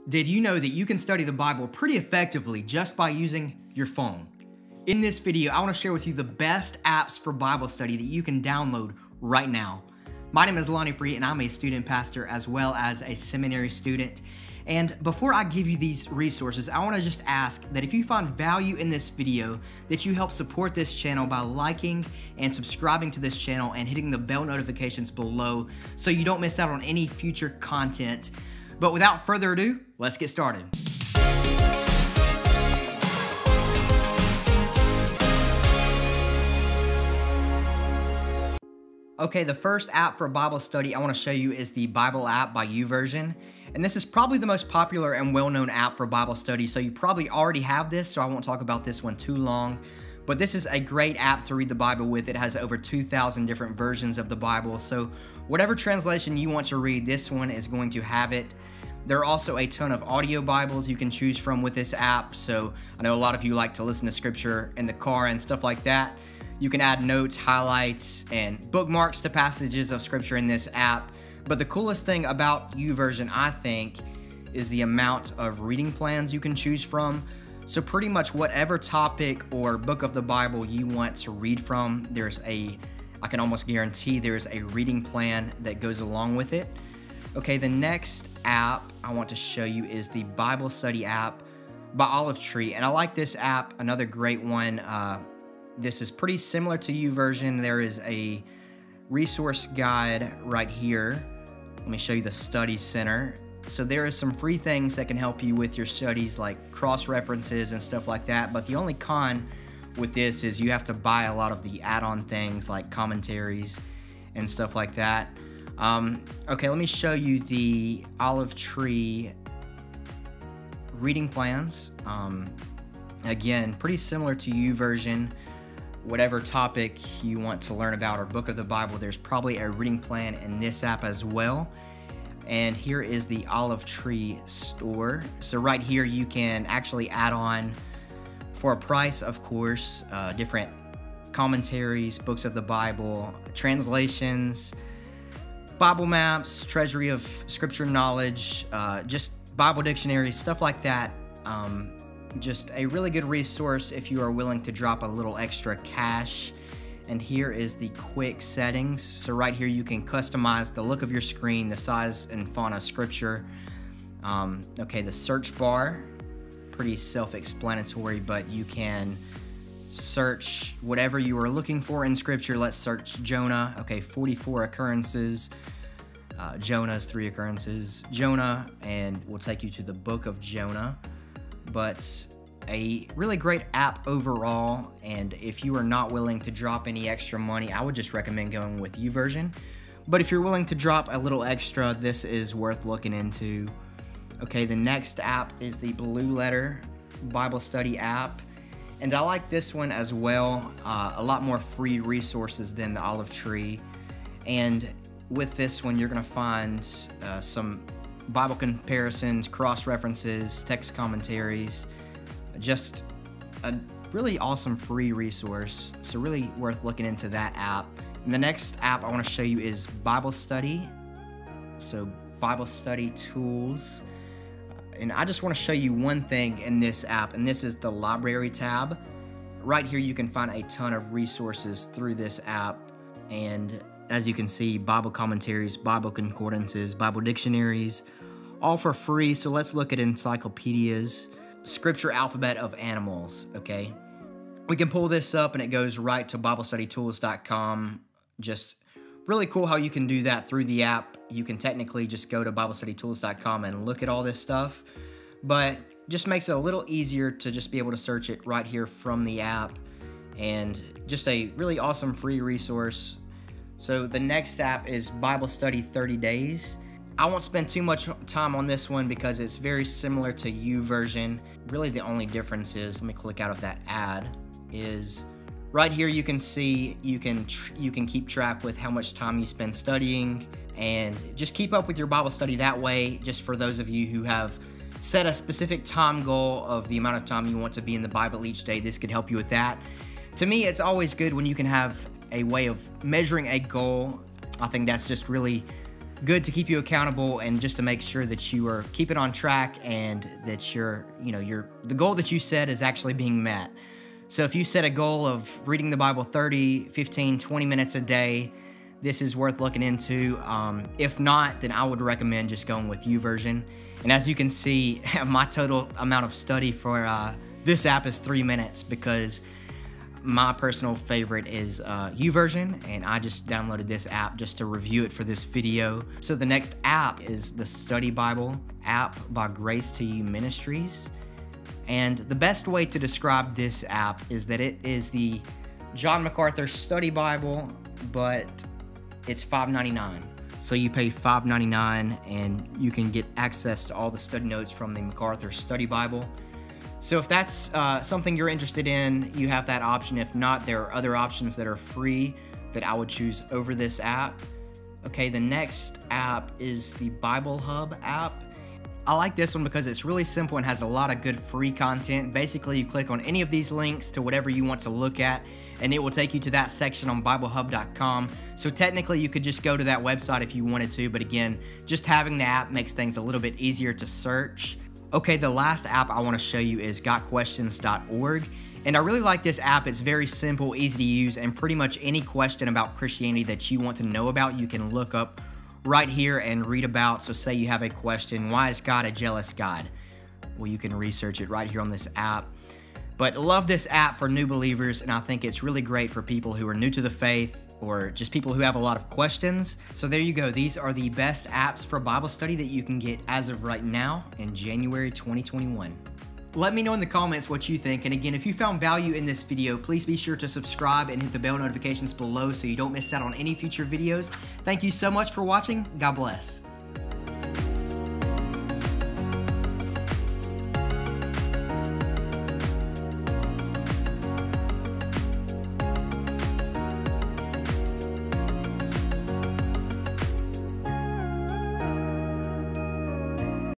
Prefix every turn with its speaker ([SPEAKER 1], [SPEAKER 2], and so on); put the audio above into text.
[SPEAKER 1] Did you know that you can study the Bible pretty effectively just by using your phone? In this video, I want to share with you the best apps for Bible study that you can download right now. My name is Lonnie Free, and I'm a student pastor as well as a seminary student. And before I give you these resources, I want to just ask that if you find value in this video, that you help support this channel by liking and subscribing to this channel and hitting the bell notifications below so you don't miss out on any future content. But without further ado, let's get started. Okay, the first app for Bible study I want to show you is the Bible app by YouVersion. And this is probably the most popular and well-known app for Bible study, so you probably already have this, so I won't talk about this one too long. But this is a great app to read the Bible with. It has over 2,000 different versions of the Bible, so whatever translation you want to read, this one is going to have it. There are also a ton of audio Bibles you can choose from with this app, so I know a lot of you like to listen to scripture in the car and stuff like that. You can add notes, highlights, and bookmarks to passages of scripture in this app. But the coolest thing about YouVersion, I think, is the amount of reading plans you can choose from. So pretty much whatever topic or book of the Bible you want to read from, I can almost guarantee there's a reading plan that goes along with it. Okay, the next app I want to show you is the Bible Study app by Olive Tree. And I like this app, another great one. This is pretty similar to YouVersion. There is a resource guide right here. Let me show you the Study Center. So there is some free things that can help you with your studies, like cross-references and stuff like that. But the only con with this is you have to buy a lot of the add-on things like commentaries and stuff like that. Okay, let me show you the Olive Tree reading plans. Again, pretty similar to YouVersion. Whatever topic you want to learn about or book of the Bible, there's probably a reading plan in this app as well. And here is the Olive Tree store. So right here you can actually add on, for a price of course, different commentaries, books of the Bible, translations, Bible maps, treasury of scripture knowledge, just Bible dictionaries, stuff like that. Just a really good resource if you are willing to drop a little extra cash. And here is the quick settings. So right here you can customize the look of your screen, the size and font of scripture. Okay, the search bar, pretty self-explanatory, but you can search whatever you are looking for in scripture. Let's search Jonah. Okay, 44 occurrences. Jonah's 3 occurrences. Jonah, and we'll take you to the book of Jonah. But a really great app overall, and if you are not willing to drop any extra money, I would just recommend going with YouVersion. But if you're willing to drop a little extra, this is worth looking into. Okay, the next app is the Blue Letter Bible Study app, and I like this one as well. A lot more free resources than the Olive Tree, and with this one you're going to find some Bible comparisons, cross-references, text commentaries, just a really awesome free resource. So really worth looking into that app. And the next app I want to show you is Bible Study. So Bible Study Tools. And I just want to show you one thing in this app, and this is the Library tab. Right here you can find a ton of resources through this app. And as you can see, Bible commentaries, Bible concordances, Bible dictionaries, all for free. So let's look at encyclopedias, scripture alphabet of animals, okay? We can pull this up and it goes right to BibleStudyTools.com. Just really cool how you can do that through the app. You can technically just go to BibleStudyTools.com and look at all this stuff, but just makes it a little easier to just be able to search it right here from the app, and just a really awesome free resource. So the next app is Bible Study 30 Days. I won't spend too much time on this one because it's very similar to YouVersion. Really the only difference is, let me click out of that ad, is right here you can see you can keep track with how much time you spend studying, and just keep up with your Bible study that way. Just for those of you who have set a specific time goal of the amount of time you want to be in the Bible each day, this could help you with that. To me, it's always good when you can have a way of measuring a goal. I think that's just really good to keep you accountable and just to make sure that you are keeping on track and that the goal that you set is actually being met. So if you set a goal of reading the Bible 30, 15, 20 minutes a day, this is worth looking into. If not, then I would recommend just going with YouVersion. And as you can see, my total amount of study for this app is 3 minutes, because my personal favorite is YouVersion, and I just downloaded this app just to review it for this video. So the next app is the Study Bible app by Grace to You Ministries. And the best way to describe this app is that it is the John MacArthur Study Bible, but it's $5.99. So you pay $5.99 and you can get access to all the study notes from the MacArthur Study Bible. So if that's something you're interested in, you have that option. If not, there are other options that are free that I would choose over this app. Okay, the next app is the Bible Hub app. I like this one because it's really simple and has a lot of good free content. Basically, you click on any of these links to whatever you want to look at, and it will take you to that section on BibleHub.com. So technically, you could just go to that website if you wanted to, but again, just having the app makes things a little bit easier to search. Okay, the last app I want to show you is GotQuestions.org. And I really like this app. It's very simple, easy to use, and pretty much any question about Christianity that you want to know about, you can look up right here and read about. So say you have a question, why is God a jealous God? Well, you can research it right here on this app. But love this app for new believers, and I think it's really great for people who are new to the faith or just people who have a lot of questions. So there you go. These are the best apps for Bible study that you can get as of right now in January 2021. Let me know in the comments what you think. And again, if you found value in this video, please be sure to subscribe and hit the bell notifications below so you don't miss out on any future videos. Thank you so much for watching. God bless.